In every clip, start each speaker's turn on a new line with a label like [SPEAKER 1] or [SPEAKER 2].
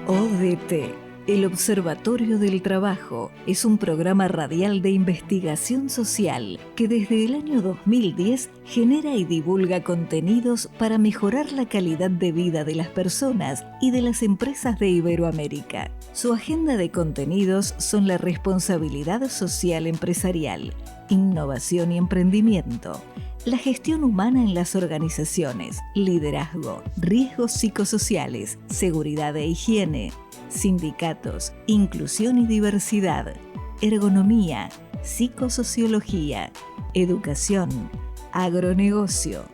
[SPEAKER 1] ODT, el Observatorio del Trabajo, es un programa radial de investigación social que desde el año 2010 genera y divulga contenidos para mejorar la calidad de vida de las personas y de las empresas de Iberoamérica. Su agenda de contenidos son la responsabilidad social empresarial, innovación y emprendimiento, la gestión humana en las organizaciones, liderazgo, riesgos psicosociales, seguridad e higiene, sindicatos, inclusión y diversidad, ergonomía, psicosociología, educación, agronegocio,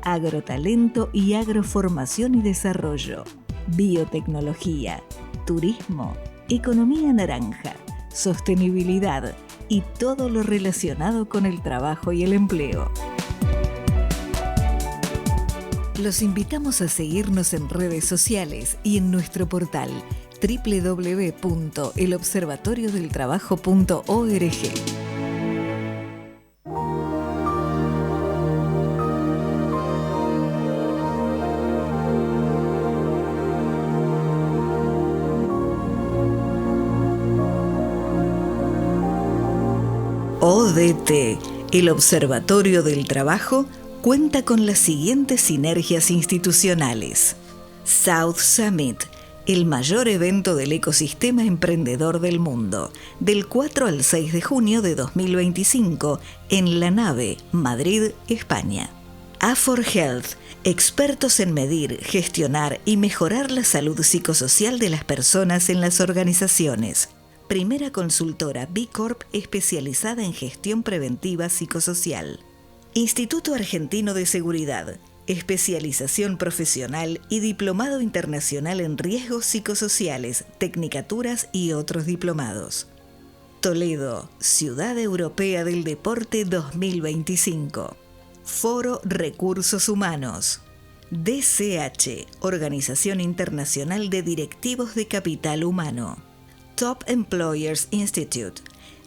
[SPEAKER 1] agrotalento y agroformación y desarrollo, biotecnología, turismo, economía naranja, sostenibilidad y todo lo relacionado con el trabajo y el empleo. Los invitamos a seguirnos en redes sociales y en nuestro portal www.elobservatoriodeltrabajo.org. ODT, el Observatorio del Trabajo, cuenta con las siguientes sinergias institucionales. South Summit, el mayor evento del ecosistema emprendedor del mundo, del 4 al 6 de junio de 2025 en La Nave, Madrid, España. A4Health, expertos en medir, gestionar y mejorar la salud psicosocial de las personas en las organizaciones. Primera consultora B Corp especializada en gestión preventiva psicosocial. Instituto Argentino de Seguridad, especialización profesional y diplomado internacional en riesgos psicosociales, tecnicaturas y otros diplomados. Toledo, Ciudad Europea del Deporte 2025. Foro Recursos Humanos. DCH, Organización Internacional de Directivos de Capital Humano. Top Employers Institute.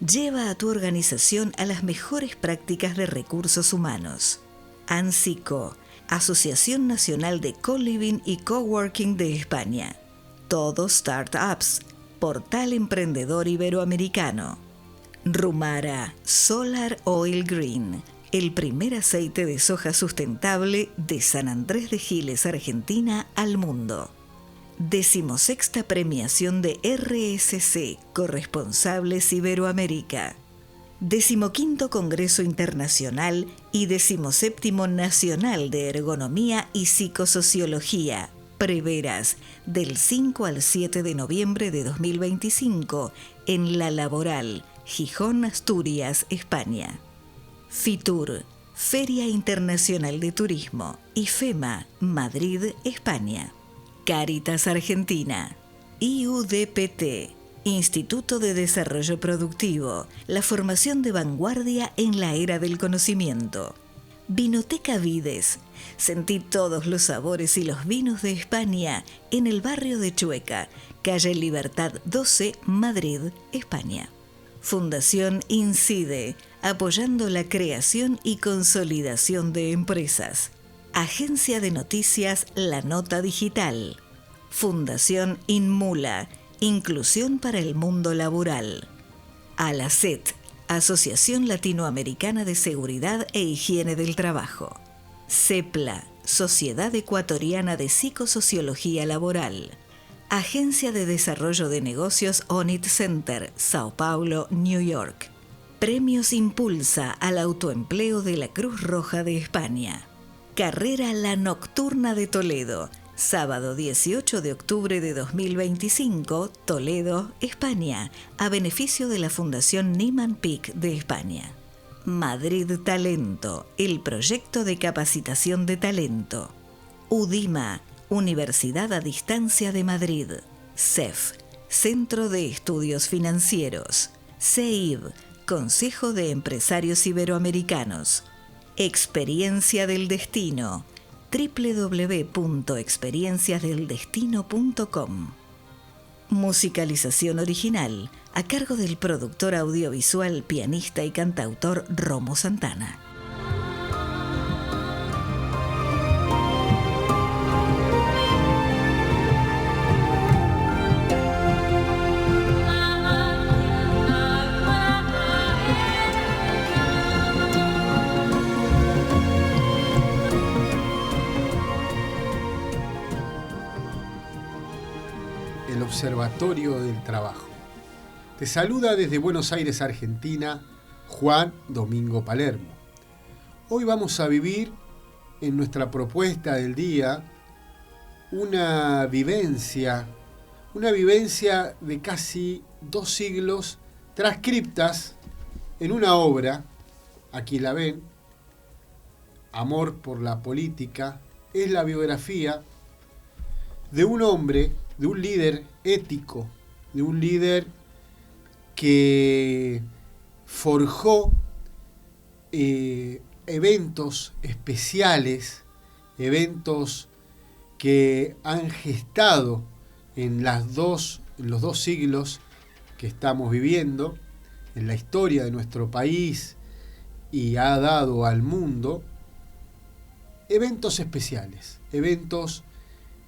[SPEAKER 1] Lleva a tu organización a las mejores prácticas de recursos humanos. ANSICO, Asociación Nacional de Co-Living y Coworking de España. Todo Startups, Portal Emprendedor Iberoamericano. Rumara, Solar Oil Green, el primer aceite de soja sustentable de San Andrés de Giles, Argentina, al mundo. 16ª premiación de RSC, Corresponsables Iberoamérica. 15º Congreso Internacional y 17º Nacional de Ergonomía y Psicosociología, Preveras, del 5 al 7 de noviembre de 2025, en La Laboral, Gijón, Asturias, España. FITUR, Feria Internacional de Turismo, IFEMA, Madrid, España. Cáritas Argentina, IUDPT, Instituto de Desarrollo Productivo, la formación de vanguardia en la era del conocimiento. Vinoteca Vides, sentí todos los sabores y los vinos de España en el barrio de Chueca, calle Libertad 12, Madrid, España. Fundación Incide, apoyando la creación y consolidación de empresas. Agencia de Noticias La Nota Digital. Fundación Inmula, Inclusión para el Mundo Laboral. ALACET, Asociación Latinoamericana de Seguridad e Higiene del Trabajo. CEPLA, Sociedad Ecuatoriana de Psicosociología Laboral. Agencia de Desarrollo de Negocios ONIT Center, Sao Paulo, New York. Premios Impulsa al Autoempleo de la Cruz Roja de España. Carrera La Nocturna de Toledo, sábado 18 de octubre de 2025, Toledo, España, a beneficio de la Fundación Nieman Pick de España. Madrid Talento, el proyecto de capacitación de talento. UDIMA, Universidad a Distancia de Madrid. CEF, Centro de Estudios Financieros. CEIB, Consejo de Empresarios Iberoamericanos. Experiencia del Destino, www.experienciasdeldestino.com. Musicalización original, a cargo del productor audiovisual, pianista y cantautor Romo Santana.
[SPEAKER 2] el Observatorio del Trabajo. Te saluda desde Buenos Aires, Argentina, Juan Domingo Palermo. Hoy vamos a vivir en nuestra propuesta del día una vivencia de casi 2 siglos transcriptas en una obra, aquí la ven, Amor por la política. Es la biografía de un hombre, de un líder ético, de un líder que forjó eventos especiales, eventos que han gestado en los 2 siglos que estamos viviendo, en la historia de nuestro país, y ha dado al mundo eventos especiales, eventos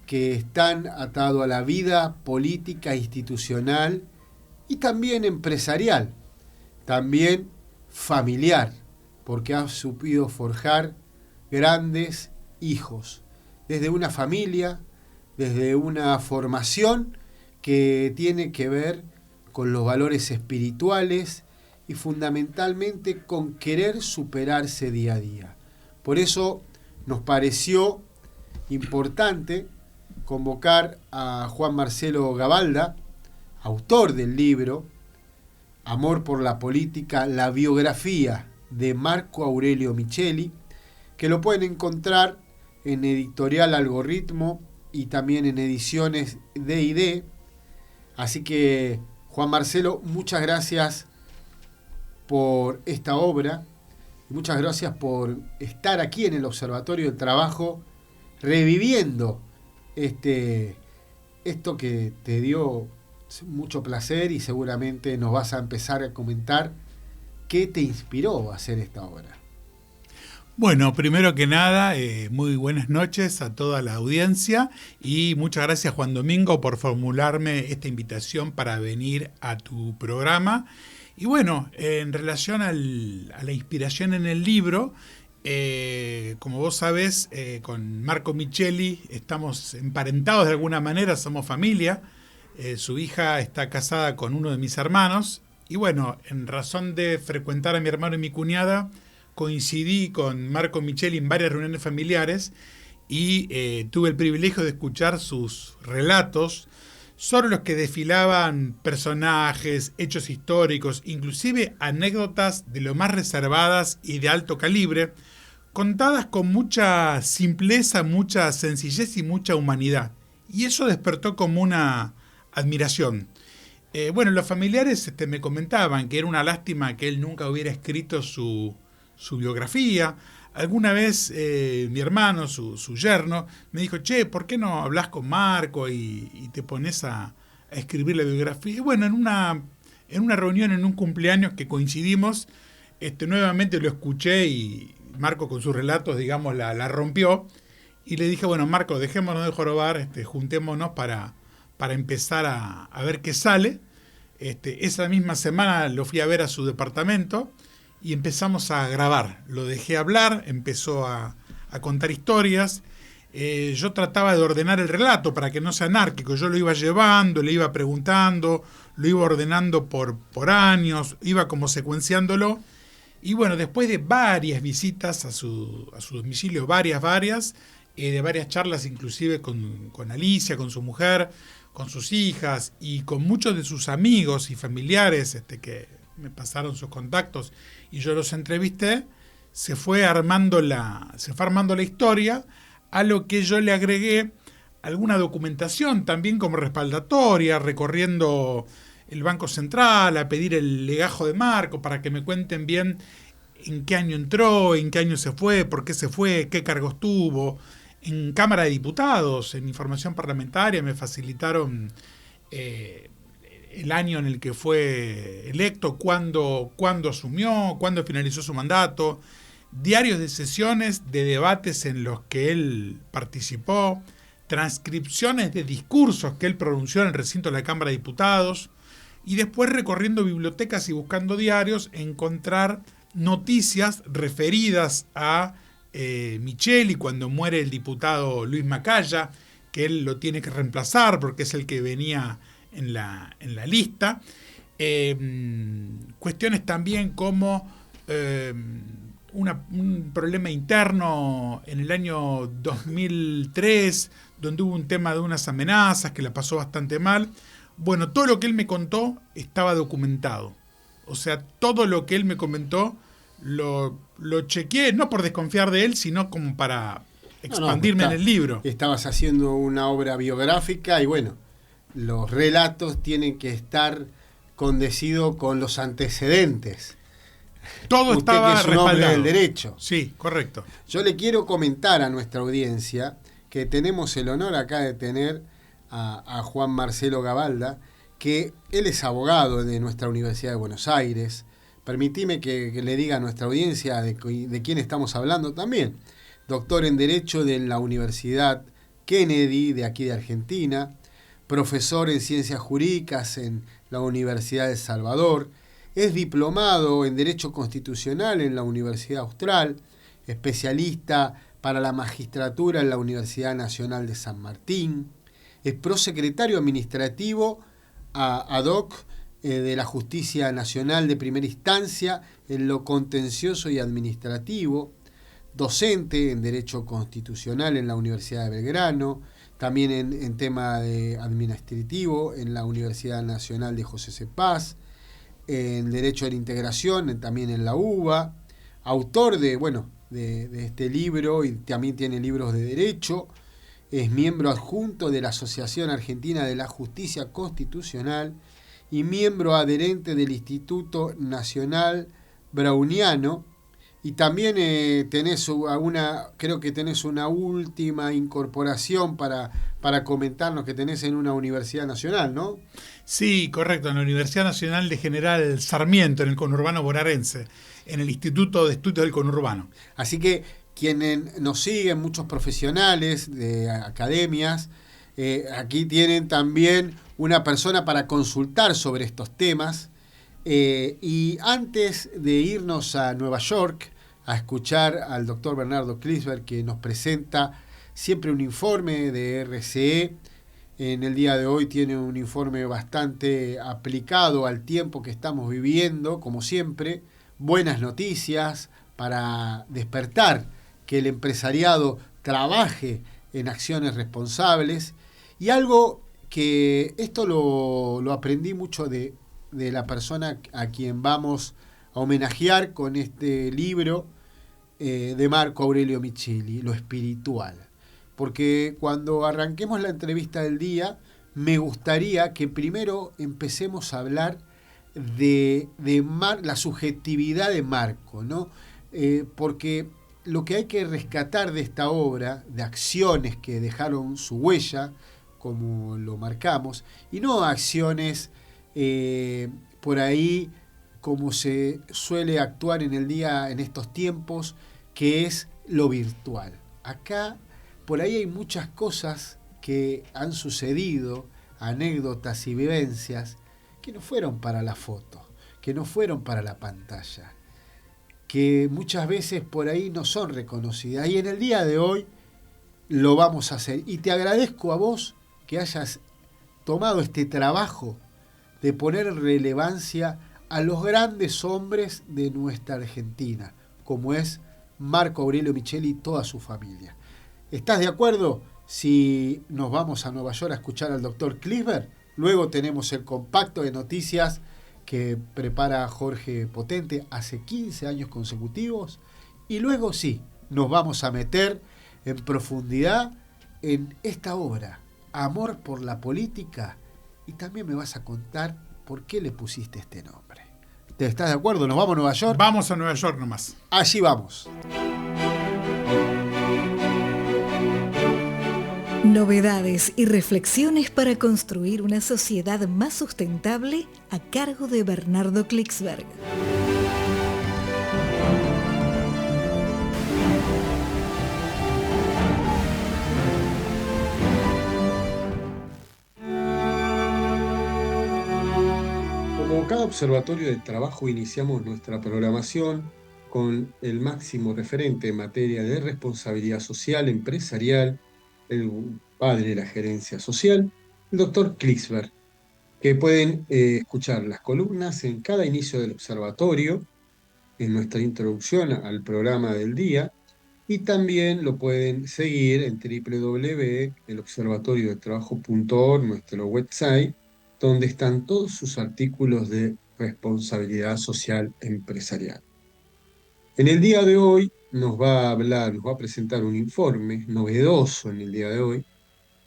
[SPEAKER 2] que están atados a la vida política, institucional y también empresarial, también familiar, porque ha sabido forjar grandes hijos, desde una familia, desde una formación que tiene que ver con los valores espirituales y fundamentalmente con querer superarse día a día. Por eso nos pareció importante convocar a Juan Marcelo Gavalda, autor del libro Amor por la política, la biografía de Marco Aurelio Micheli, que lo pueden encontrar en Editorial Algoritmo y también en ediciones D&D. Así que, Juan Marcelo, muchas gracias por esta obra. Muchas gracias por estar aquí en el Observatorio del Trabajo, reviviendo esto que te dio mucho placer, y seguramente nos vas a empezar a comentar qué te inspiró a hacer esta obra.
[SPEAKER 3] Bueno, primero que nada, muy buenas noches a toda la audiencia y muchas gracias, Juan Domingo, por formularme esta invitación para venir a tu programa. Y bueno, en relación a la inspiración en el libro, como vos sabés, con Marco Micheli estamos emparentados de alguna manera, somos familia. Su hija está casada con uno de mis hermanos. Y bueno, en razón de frecuentar a mi hermano y mi cuñada, coincidí con Marco Micheli en varias reuniones familiares y tuve el privilegio de escuchar sus relatos sobre los que desfilaban personajes, hechos históricos, inclusive anécdotas de lo más reservadas y de alto calibre, contadas con mucha simpleza, mucha sencillez y mucha humanidad. Y eso despertó como una admiración. Bueno, los familiares me comentaban que era una lástima que él nunca hubiera escrito su biografía. Alguna vez mi hermano, su yerno, me dijo, che, ¿por qué no hablas con Marco y te pones a escribir la biografía? Y bueno, en una reunión, en un cumpleaños que coincidimos, nuevamente lo escuché y Marco con sus relatos, digamos, la rompió. Y le dije, bueno, Marco, dejémonos de jorobar, juntémonos para empezar a ver qué sale. Esa misma semana lo fui a ver a su departamento y empezamos a grabar. Lo dejé hablar, empezó a contar historias. Yo trataba de ordenar el relato para que no sea anárquico. Yo lo iba llevando, le iba preguntando, lo iba ordenando por años, iba como secuenciándolo. Y bueno, después de varias visitas a su domicilio, varias, de varias charlas inclusive con Alicia, con su mujer, con sus hijas y con muchos de sus amigos y familiares que me pasaron sus contactos y yo los entrevisté, se fue armando la historia, a lo que yo le agregué alguna documentación también como respaldatoria, recorriendo el Banco Central a pedir el legajo de Marco para que me cuenten bien en qué año entró, en qué año se fue, por qué se fue, qué cargos tuvo. En Cámara de Diputados, en Información Parlamentaria, me facilitaron el año en el que fue electo, cuándo asumió, cuándo finalizó su mandato, diarios de sesiones, de debates en los que él participó, transcripciones de discursos que él pronunció en el recinto de la Cámara de Diputados, y después recorriendo bibliotecas y buscando diarios, encontrar noticias referidas a Micheli cuando muere el diputado Luis Macaya, que él lo tiene que reemplazar porque es el que venía en la lista. Cuestiones también como un problema interno en el año 2003, donde hubo un tema de unas amenazas que la pasó bastante mal. Bueno, todo lo que él me contó estaba documentado. O sea, todo lo que él me comentó lo chequeé, no por desconfiar de él, sino como para expandirme en el libro.
[SPEAKER 2] Estabas haciendo una obra biográfica y bueno, los relatos tienen que estar condecidos con los antecedentes.
[SPEAKER 3] Todo
[SPEAKER 2] Usted
[SPEAKER 3] estaba
[SPEAKER 2] que es un hombre
[SPEAKER 3] respaldado.
[SPEAKER 2] del derecho.
[SPEAKER 3] Sí, correcto.
[SPEAKER 2] Yo le quiero comentar a nuestra audiencia que tenemos el honor acá de tener a Juan Marcelo Gabalda, que él es abogado de nuestra Universidad de Buenos Aires. Permitime que le diga a nuestra audiencia de quién estamos hablando también. Doctor en Derecho de la Universidad Kennedy, de aquí de Argentina. Profesor en Ciencias Jurídicas en la Universidad de El Salvador. Es diplomado en Derecho Constitucional en la Universidad Austral. Especialista para la magistratura en la Universidad Nacional de San Martín. Es prosecretario administrativo ad hoc de la Justicia Nacional de Primera Instancia en lo contencioso y administrativo, docente en Derecho Constitucional en la Universidad de Belgrano, también en tema de administrativo en la Universidad Nacional de José C. Paz, en Derecho de la Integración también en la UBA, autor de este libro y también tiene libros de Derecho. Es miembro adjunto de la Asociación Argentina de la Justicia Constitucional y miembro adherente del Instituto Nacional Browniano. Y también creo que tenés una última incorporación para comentarnos que tenés en una universidad nacional, ¿no?
[SPEAKER 3] Sí, correcto, en la Universidad Nacional de General Sarmiento, en el conurbano bonaerense, en el Instituto de Estudios del Conurbano.
[SPEAKER 2] Así que quienes nos siguen, muchos profesionales de academias, aquí tienen también una persona para consultar sobre estos temas. Y antes de irnos a Nueva York a escuchar al doctor Bernardo Kliesberg, que nos presenta siempre un informe de RCE, en el día de hoy tiene un informe bastante aplicado al tiempo que estamos viviendo, como siempre, buenas noticias para despertar que el empresariado trabaje en acciones responsables. Y algo que esto lo aprendí mucho de la persona a quien vamos a homenajear con este libro de Marco Aurelio Micheli, lo espiritual. Porque cuando arranquemos la entrevista del día, me gustaría que primero empecemos a hablar de la subjetividad de Marco, ¿no? Porque lo que hay que rescatar de esta obra, de acciones que dejaron su huella, como lo marcamos, y no acciones por ahí como se suele actuar en estos tiempos, que es lo virtual. Acá, por ahí hay muchas cosas que han sucedido, anécdotas y vivencias, que no fueron para la foto, que no fueron para la pantalla, que muchas veces por ahí no son reconocidas. Y en el día de hoy lo vamos a hacer. Y te agradezco a vos que hayas tomado este trabajo de poner en relevancia a los grandes hombres de nuestra Argentina, como es Marco Aurelio Micheli y toda su familia. ¿Estás de acuerdo si nos vamos a Nueva York a escuchar al doctor Kliesberg? Luego tenemos el compacto de noticias que prepara Jorge Potente hace 15 años consecutivos. Y luego sí, nos vamos a meter en profundidad en esta obra, Amor por la Política, y también me vas a contar por qué le pusiste este nombre. ¿Te estás de acuerdo? ¿Nos vamos a Nueva York?
[SPEAKER 3] Vamos a Nueva York nomás.
[SPEAKER 2] Allí vamos.
[SPEAKER 1] Novedades y reflexiones para construir una sociedad más sustentable a cargo de Bernardo Kliesberg.
[SPEAKER 2] Como cada observatorio del trabajo, iniciamos nuestra programación con el máximo referente en materia de responsabilidad social empresarial, el padre de la gerencia social, el doctor Klicksberg, que pueden escuchar las columnas en cada inicio del observatorio, en nuestra introducción al programa del día, y también lo pueden seguir en www.elobservatoriodetrabajo.org, nuestro website, donde están todos sus artículos de responsabilidad social empresarial. En el día de hoy nos va a hablar, nos va a presentar un informe novedoso en el día de hoy,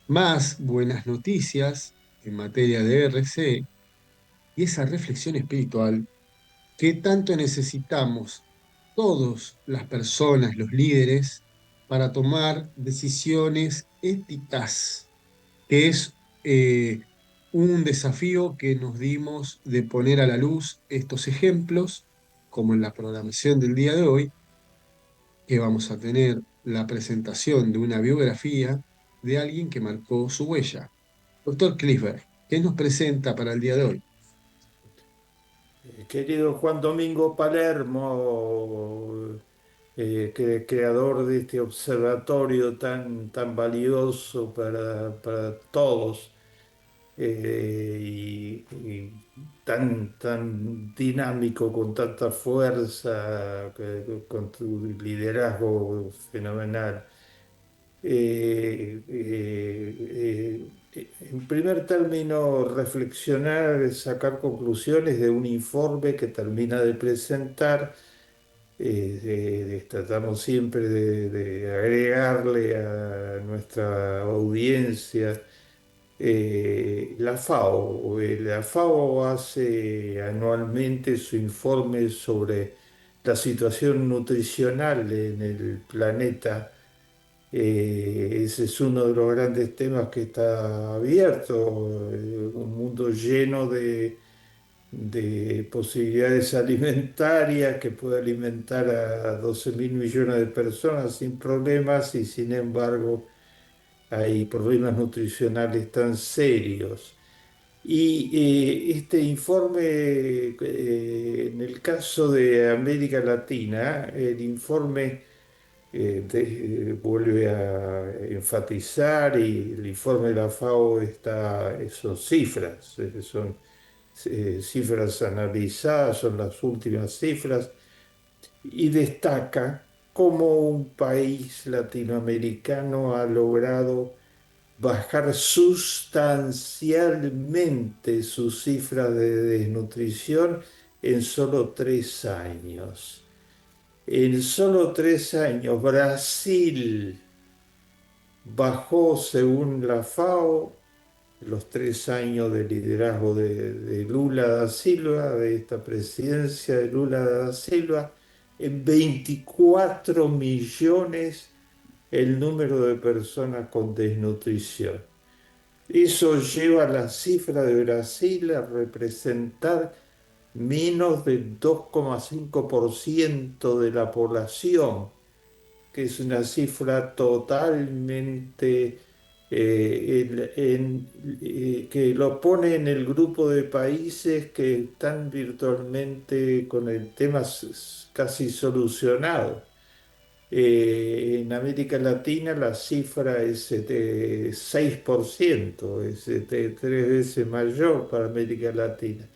[SPEAKER 2] más buenas noticias en materia de RC y esa reflexión espiritual que tanto necesitamos todas las personas, los líderes, para tomar decisiones éticas, que es un desafío que nos dimos de poner a la luz estos ejemplos, como en la programación del día de hoy, que vamos a tener la presentación de una biografía de alguien que marcó su huella. Doctor Clifford, ¿qué nos presenta para el día de hoy?
[SPEAKER 4] Querido Juan Domingo Palermo, creador de este observatorio tan valioso para todos, y tan dinámico, con tanta fuerza, con tu liderazgo fenomenal. En primer término, reflexionar, sacar conclusiones de un informe que termina de presentar. Tratamos siempre de agregarle a nuestra audiencia la FAO. La FAO hace anualmente su informe sobre la situación nutricional en el planeta. Ese es uno de los grandes temas que está abierto, un mundo lleno de posibilidades alimentarias que puede alimentar a 12.000 millones de personas sin problemas, y sin embargo hay problemas nutricionales tan serios. Y este informe, en el caso de América Latina, el informe vuelve a enfatizar, y el informe de la FAO son cifras, son cifras analizadas, son las últimas cifras, y destaca cómo un país latinoamericano ha logrado bajar sustancialmente sus cifras de desnutrición en solo 3 años. En solo 3 años, Brasil bajó, según la FAO, los 3 años de liderazgo de Lula da Silva, de esta presidencia de Lula da Silva, en 24 millones el número de personas con desnutrición. Eso lleva la cifra de Brasil a representar menos del 2,5% de la población, que es una cifra totalmente que lo pone en el grupo de países que están virtualmente con el tema casi solucionado. En América Latina la cifra es de 6%, es 3 veces mayor para América Latina,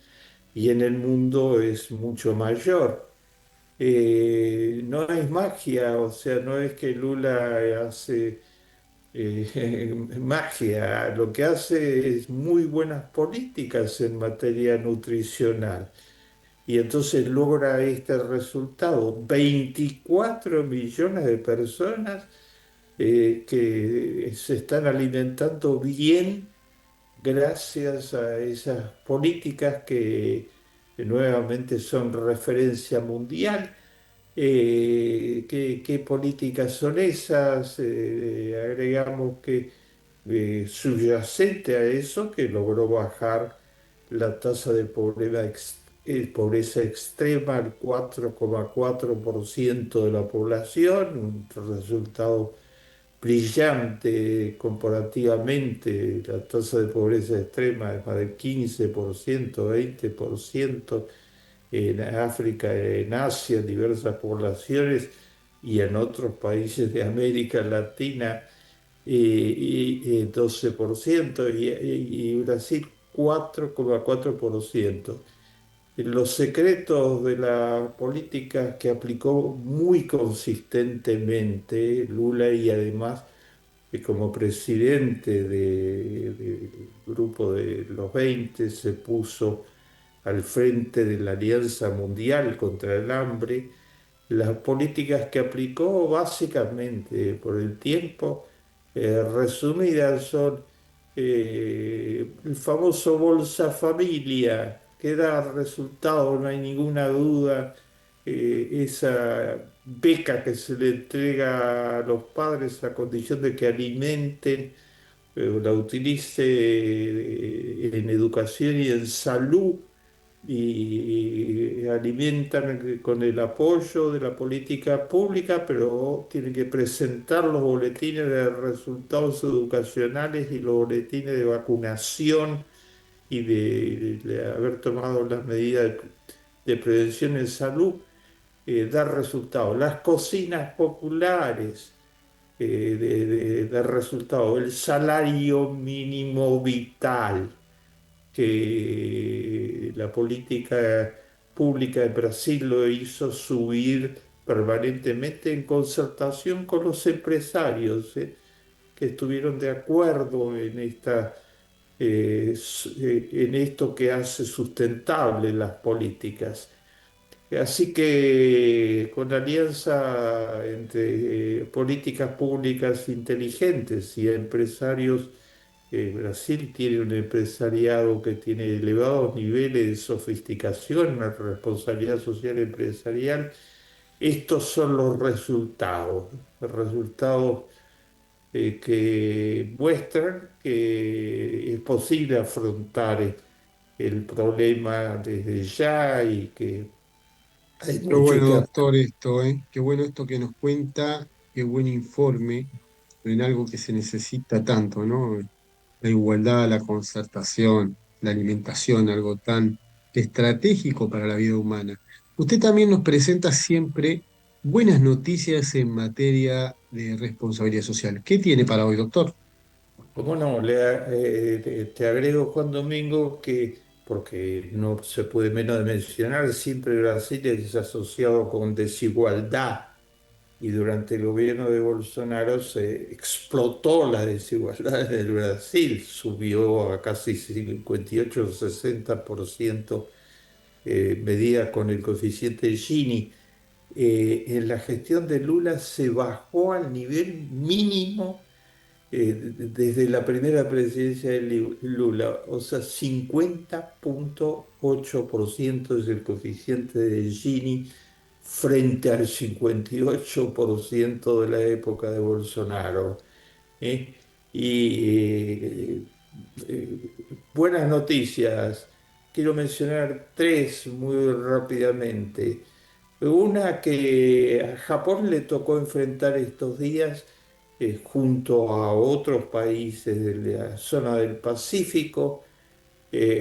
[SPEAKER 4] y en el mundo es mucho mayor. No es magia, o sea, no es que Lula hace magia, lo que hace es muy buenas políticas en materia nutricional. Y entonces logra este resultado: 24 millones de personas que se están alimentando bien gracias a esas políticas que nuevamente son referencia mundial. ¿Qué políticas son esas? Agregamos que subyacente a eso, que logró bajar la tasa de pobreza extrema al 4,4% de la población, un resultado brillante comparativamente. La tasa de pobreza extrema es más del 15%, 20% en África, en Asia, en diversas poblaciones, y en otros países de América Latina y 12% y Brasil 4,4%. Los secretos de la política que aplicó muy consistentemente Lula y además como presidente del grupo de los 20 se puso al frente de la Alianza Mundial contra el Hambre. Las políticas que aplicó básicamente por el tiempo, resumidas, son el famoso Bolsa Familia, que da resultado, no hay ninguna duda, esa beca que se le entrega a los padres a condición de que alimenten, la utilice en educación y en salud y alimentan con el apoyo de la política pública, pero tienen que presentar los boletines de resultados educacionales y los boletines de vacunación y de haber tomado las medidas de prevención en salud, dar resultados. Las cocinas populares, dar resultados. El salario mínimo vital, que la política pública de Brasil lo hizo subir permanentemente en concertación con los empresarios, que estuvieron de acuerdo en en esto que hace sustentables las políticas. Así que con la alianza entre políticas públicas inteligentes y empresarios, Brasil tiene un empresariado que tiene elevados niveles de sofisticación, una responsabilidad social empresarial. Estos son los resultados que muestran que es posible afrontar el problema desde ya y que hay
[SPEAKER 5] Qué
[SPEAKER 4] mucho
[SPEAKER 5] bueno,
[SPEAKER 4] que hacer.
[SPEAKER 5] doctor, esto, ¿eh? Qué bueno esto que nos cuenta, qué buen informe en algo que se necesita tanto, ¿no? La igualdad, la concertación, la alimentación, algo tan estratégico para la vida humana. Usted también nos presenta siempre buenas noticias en materia de responsabilidad social. ¿Qué tiene para hoy, doctor?
[SPEAKER 4] ¿Cómo no? Te agrego, Juan Domingo, que, porque no se puede menos de mencionar, siempre Brasil es asociado con desigualdad y durante el gobierno de Bolsonaro se explotó la desigualdad en el Brasil, subió a casi 58 o 60%, medida con el coeficiente de Gini. En la gestión de Lula se bajó al nivel mínimo desde la primera presidencia de Lula, o sea, 50,8% es el coeficiente de Gini frente al 58% de la época de Bolsonaro. ¿Eh? Y buenas noticias, quiero mencionar tres muy rápidamente. Una que a Japón le tocó enfrentar estos días, junto a otros países de la zona del Pacífico,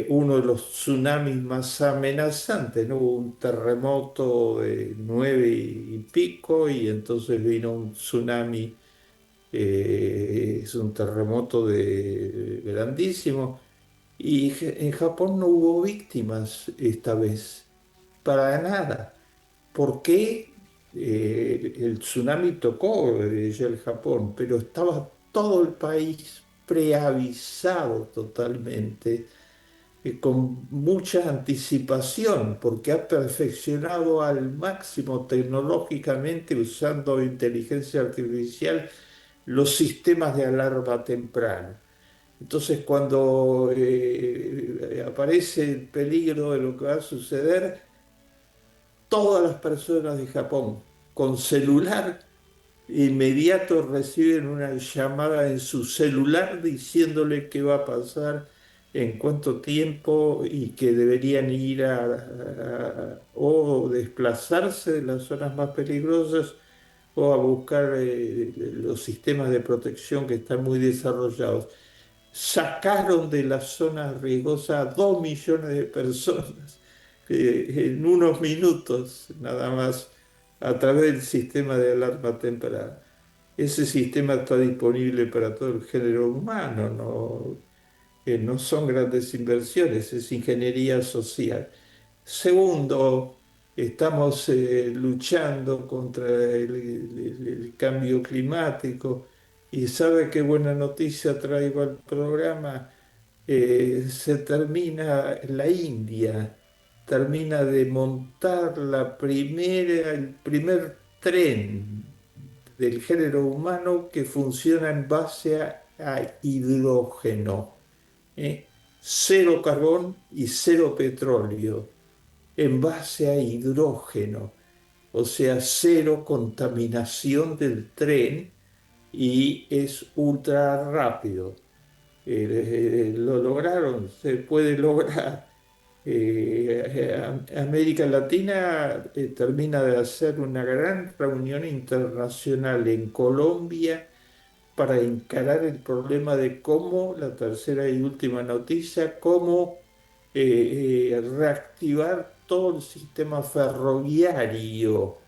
[SPEAKER 4] uno de los tsunamis más amenazantes, ¿no? Hubo un terremoto de 9 y pico y entonces vino un tsunami, es un terremoto grandísimo, y en Japón no hubo víctimas esta vez, para nada. ¿Por qué? El tsunami tocó ya el Japón, pero estaba todo el país preavisado totalmente, con mucha anticipación, porque ha perfeccionado al máximo tecnológicamente, usando inteligencia artificial, los sistemas de alarma temprana. Entonces, cuando aparece el peligro de lo que va a suceder, todas las personas de Japón con celular inmediato reciben una llamada en su celular diciéndole qué va a pasar, en cuánto tiempo y que deberían ir o desplazarse de las zonas más peligrosas o a buscar los sistemas de protección que están muy desarrollados. Sacaron de las zonas riesgosas a 2 millones de personas en unos minutos nada más a través del sistema de alarma temprana. ese sistema está disponible para todo el género humano, no son grandes inversiones, es ingeniería social. Segundo, estamos luchando contra el cambio climático y sabe qué buena noticia traigo al programa. Se termina la India, termina de montar el primer tren del género humano que funciona en base a hidrógeno. ¿eh? Cero carbón y cero petróleo, en base a hidrógeno, o sea, cero contaminación del tren y es ultra rápido. Lo lograron, se puede lograr. América Latina termina de hacer una gran reunión internacional en Colombia para encarar el problema de cómo, la tercera y última noticia, cómo reactivar todo el sistema ferroviario.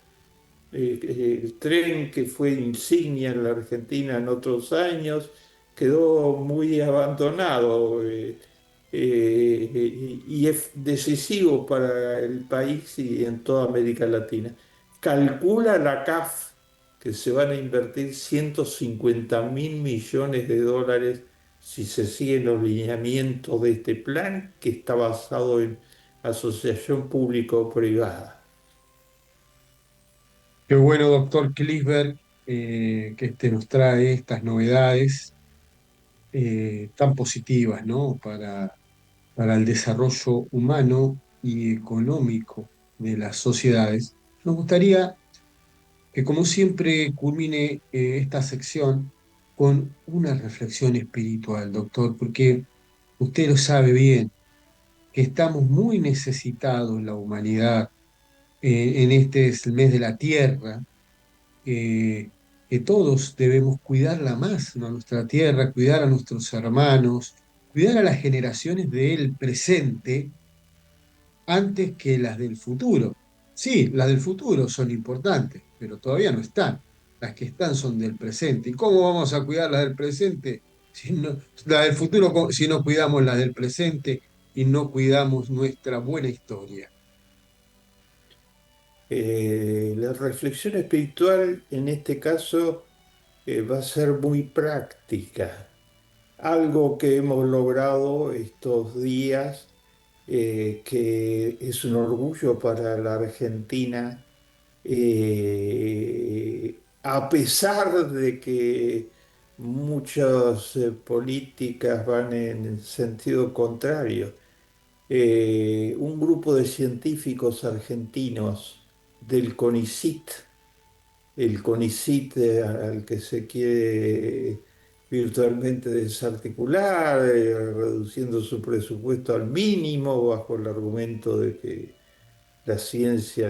[SPEAKER 4] El tren que fue insignia en la Argentina en otros años quedó muy abandonado y es decisivo para el país y en toda América Latina. Calcula la CAF que se van a invertir 150.000 millones de dólares si se siguen los lineamientos de este plan que está basado en asociación público-privada.
[SPEAKER 5] Qué bueno, doctor Klisberg, que nos trae estas novedades tan positivas, ¿no? Para el desarrollo humano y económico de las sociedades. Nos gustaría que, como siempre, culmine esta sección con una reflexión espiritual, doctor, porque usted lo sabe bien, que estamos muy necesitados, la humanidad, en este es el mes de la Tierra, eh, que todos debemos cuidarla más, ¿no? Nuestra tierra, cuidar a nuestros hermanos, cuidar a las generaciones del presente antes que las del futuro. Sí, las del futuro son importantes, pero todavía no están. Las que están son del presente. ¿Y cómo vamos a cuidar las del presente si no, las del futuro, si no cuidamos las del presente y no cuidamos nuestra buena historia?
[SPEAKER 4] La reflexión espiritual en este caso va a ser muy práctica. Algo que hemos logrado estos días, que es un orgullo para la Argentina, a pesar de que muchas políticas van en sentido contrario. Un grupo de científicos argentinos del CONICIT, el CONICIT al que se quiere virtualmente desarticular, reduciendo su presupuesto al mínimo bajo el argumento de que la ciencia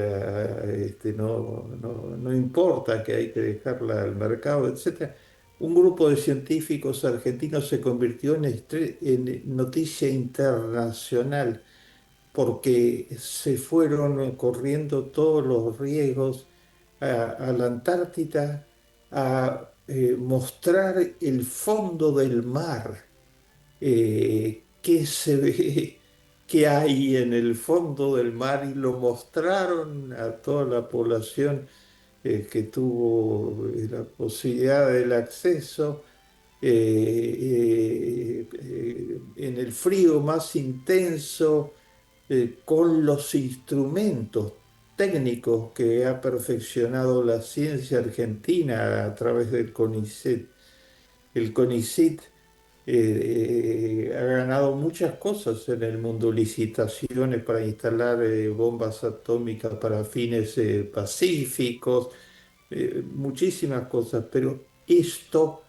[SPEAKER 4] no importa, que hay que dejarla al mercado, etcétera. Un grupo de científicos argentinos se convirtió en noticia internacional porque se fueron corriendo todos los riesgos a la Antártida a mostrar el fondo del mar, qué se ve, qué hay en el fondo del mar y lo mostraron a toda la población que tuvo la posibilidad del acceso. En el frío más intenso, con los instrumentos técnicos que ha perfeccionado la ciencia argentina a través del CONICET. El CONICET ha ganado muchas cosas en el mundo, licitaciones para instalar bombas atómicas para fines pacíficos, muchísimas cosas, pero esto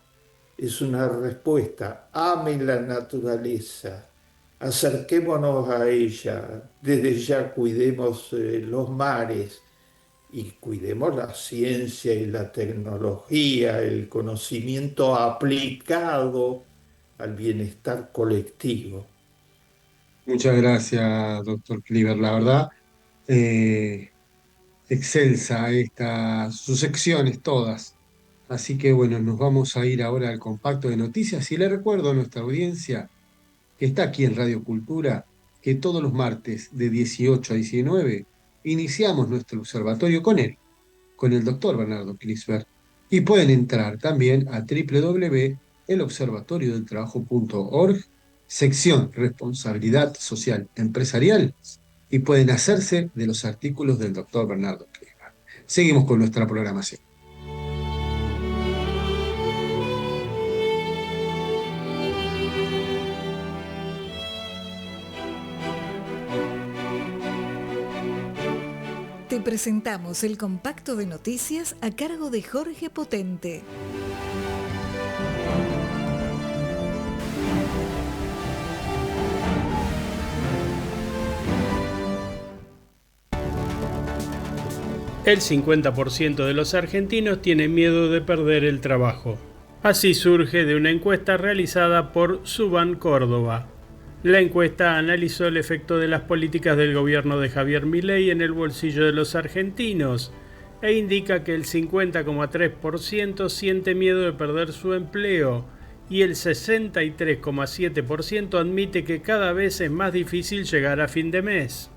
[SPEAKER 4] es una respuesta. Amen la naturaleza, acerquémonos a ella, desde ya cuidemos los mares y cuidemos la ciencia y la tecnología, el conocimiento aplicado al bienestar colectivo.
[SPEAKER 5] Muchas gracias, doctor Kliber. La verdad, eh, excelsa sus secciones todas Así que bueno, nos vamos a ir ahora al compacto de noticias y le recuerdo a nuestra audiencia que está aquí en Radio Cultura que todos los martes de 18 a 19 iniciamos nuestro observatorio con él, con el doctor Bernardo Klinsberg. Y pueden entrar también a www.elobservatoriodeltrabajo.org, sección Responsabilidad Social Empresarial, y pueden hacerse de los artículos del doctor Bernardo Klinsberg. Seguimos con nuestra programación.
[SPEAKER 1] Te presentamos el compacto de noticias a cargo de Jorge Potente.
[SPEAKER 6] El 50% de los argentinos tiene miedo de perder el trabajo. Así surge de una encuesta realizada por Suban Córdoba. La encuesta analizó el efecto de las políticas del gobierno de Javier Milei en el bolsillo de los argentinos e indica que el 50,3% siente miedo de perder su empleo y el 63,7% admite que cada vez es más difícil llegar a fin de mes.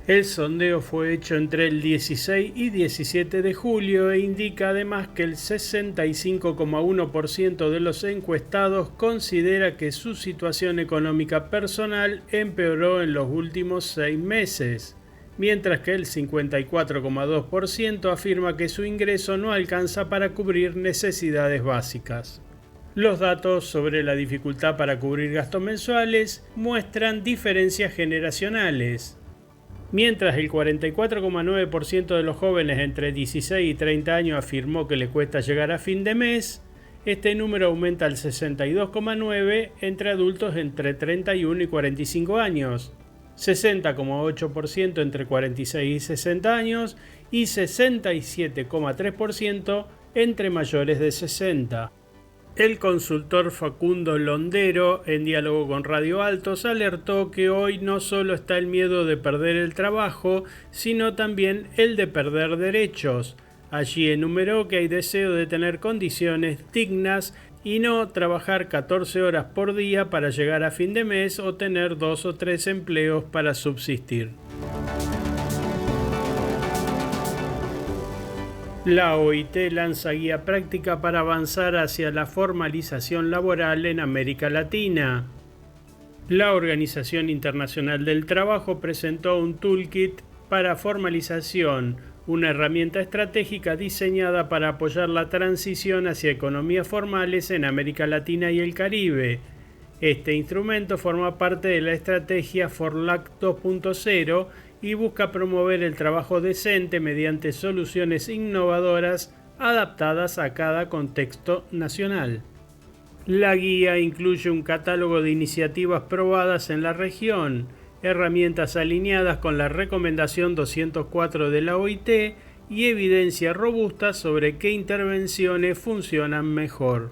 [SPEAKER 6] El sondeo fue hecho entre el 16 y 17 de julio e indica además que el 65,1% de los encuestados considera que su situación económica personal empeoró en los últimos 6 meses, mientras que el 54,2% afirma que su ingreso no alcanza para cubrir necesidades básicas. Los datos sobre la dificultad para cubrir gastos mensuales muestran diferencias generacionales. Mientras el 44,9% de los jóvenes entre 16 y 30 años afirmó que le cuesta llegar a fin de mes, este número aumenta al 62,9% entre adultos entre 31 y 45 años, 60,8% entre 46 y 60 años y 67,3% entre mayores de 60. El consultor Facundo Londero, en diálogo con Radio Altos, alertó que hoy no solo está el miedo de perder el trabajo, sino también el de perder derechos. Allí enumeró que hay deseo de tener condiciones dignas y no trabajar 14 horas por día para llegar a fin de mes o tener 2 o 3 empleos para subsistir. La OIT lanza guía práctica para avanzar hacia la formalización laboral en América Latina. La Organización Internacional del Trabajo presentó un toolkit para formalización, una herramienta estratégica diseñada para apoyar la transición hacia economías formales en América Latina y el Caribe. Este instrumento forma parte de la estrategia FORLAC 2.0 y busca promover el trabajo decente mediante soluciones innovadoras adaptadas a cada contexto nacional. La guía incluye un catálogo de iniciativas probadas en la región, herramientas alineadas con la recomendación 204 de la OIT y evidencia robusta sobre qué intervenciones funcionan mejor.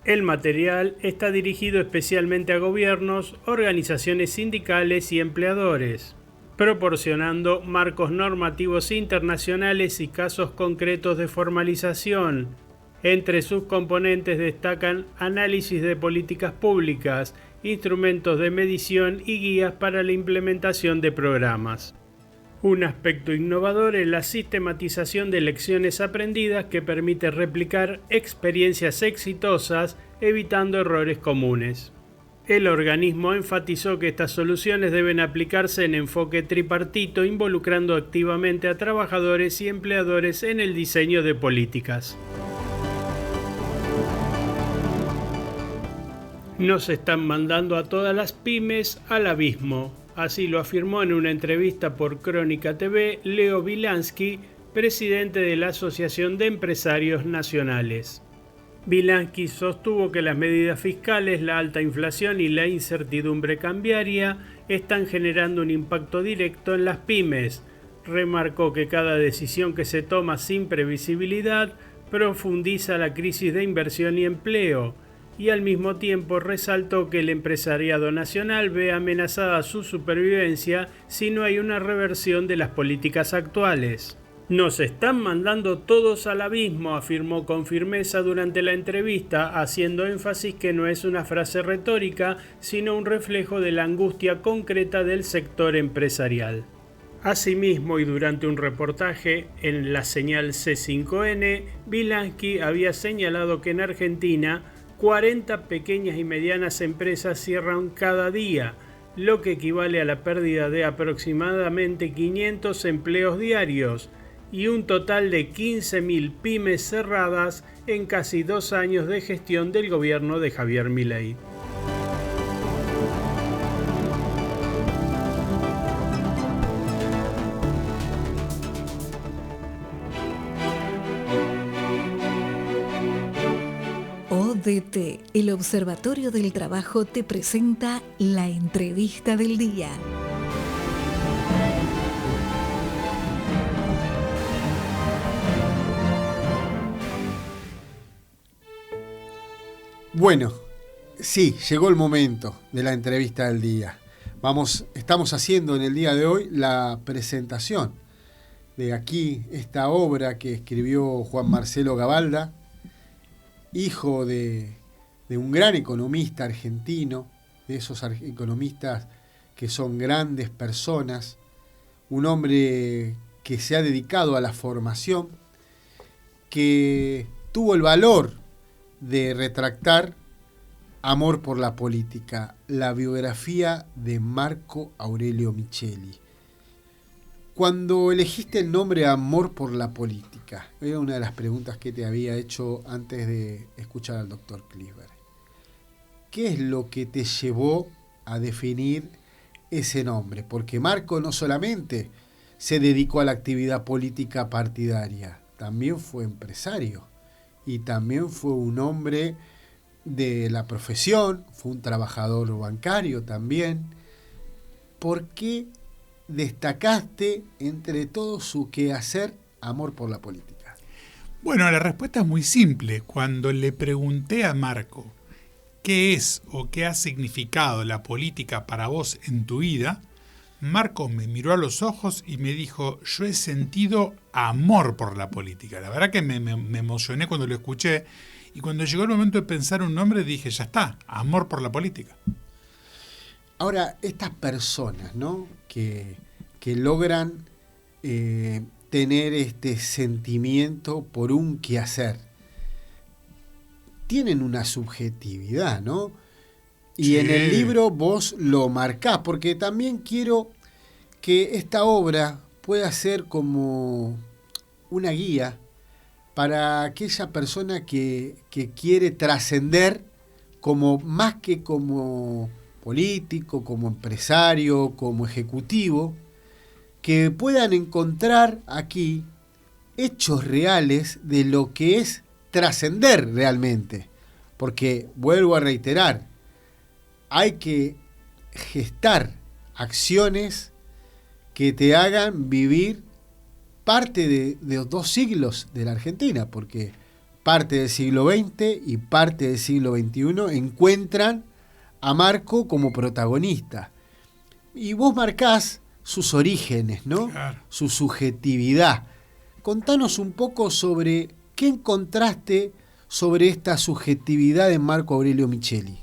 [SPEAKER 6] El material está dirigido especialmente a gobiernos, organizaciones sindicales y empleadores, proporcionando marcos normativos internacionales y casos concretos de formalización. Entre sus componentes destacan análisis de políticas públicas, instrumentos de medición y guías para la implementación de programas. Un aspecto innovador es la sistematización de lecciones aprendidas que permite replicar experiencias exitosas, evitando errores comunes. El organismo enfatizó que estas soluciones deben aplicarse en enfoque tripartito, involucrando activamente a trabajadores y empleadores en el diseño de políticas. Nos están mandando a todas las pymes al abismo. Así lo afirmó en una entrevista por Crónica TV Leo Wilansky, presidente de la Asociación de Empresarios Nacionales. Wilansky sostuvo que las medidas fiscales, la alta inflación y la incertidumbre cambiaria están generando un impacto directo en las pymes. Remarcó que cada decisión que se toma sin previsibilidad profundiza la crisis de inversión y empleo, y al mismo tiempo resaltó que el empresariado nacional ve amenazada su supervivencia si no hay una reversión de las políticas actuales. Nos están mandando todos al abismo, afirmó con firmeza durante la entrevista, haciendo énfasis que no es una frase retórica, sino un reflejo de la angustia concreta del sector empresarial. Asimismo, y durante un reportaje en la señal C5N, Wilański había señalado que en Argentina 40 pequeñas y medianas empresas cierran cada día, lo que equivale a la pérdida de aproximadamente 500 empleos diarios y un total de 15.000 pymes cerradas en casi 2 años de gestión del gobierno de Javier Milei.
[SPEAKER 1] ODT, el Observatorio del Trabajo, te presenta la entrevista del día.
[SPEAKER 2] Bueno, sí, llegó el momento de la entrevista del día. Estamos haciendo en el día de hoy la presentación de aquí esta obra que escribió Juan Marcelo Gavalda, hijo de un gran economista argentino, de esos economistas que son grandes personas, un hombre que se ha dedicado a la formación, que tuvo el valor de retractar Amor por la política, la biografía de Marco Aurelio Micheli. Cuando elegiste el nombre Amor por la política, era una de las preguntas que te había hecho antes de escuchar al doctor Kliesberg. ¿Qué es lo que te llevó a definir ese nombre? Porque Marco no solamente se dedicó a la actividad política partidaria, también fue empresario y también fue un hombre de la profesión, fue un trabajador bancario también. ¿Por qué destacaste entre todo su quehacer Amor por la política?
[SPEAKER 3] Bueno, la respuesta es muy simple. Cuando le pregunté a Marco qué es o qué ha significado la política para vos en tu vida, Marco me miró a los ojos y me dijo: yo he sentido amor por la política. La verdad que me emocioné cuando lo escuché, y cuando llegó el momento de pensar un nombre dije: ya está, Amor por la política.
[SPEAKER 2] Ahora, estas personas, ¿no?, que logran tener este sentimiento por un quehacer, tienen una subjetividad, ¿no? Y sí, en el libro vos lo marcás, porque también quiero que esta obra pueda ser como una guía para aquella persona que quiere trascender más que como político, como empresario, como ejecutivo, que puedan encontrar aquí hechos reales de lo que es trascender realmente. Porque, vuelvo a reiterar, hay que gestar acciones que te hagan vivir parte de los 2 siglos de la Argentina, porque parte del siglo XX y parte del siglo XXI encuentran a Marco como protagonista. Y vos marcás sus orígenes, ¿no? Claro. Su subjetividad. Contanos un poco sobre qué encontraste sobre esta subjetividad de Marco Aurelio Micheli.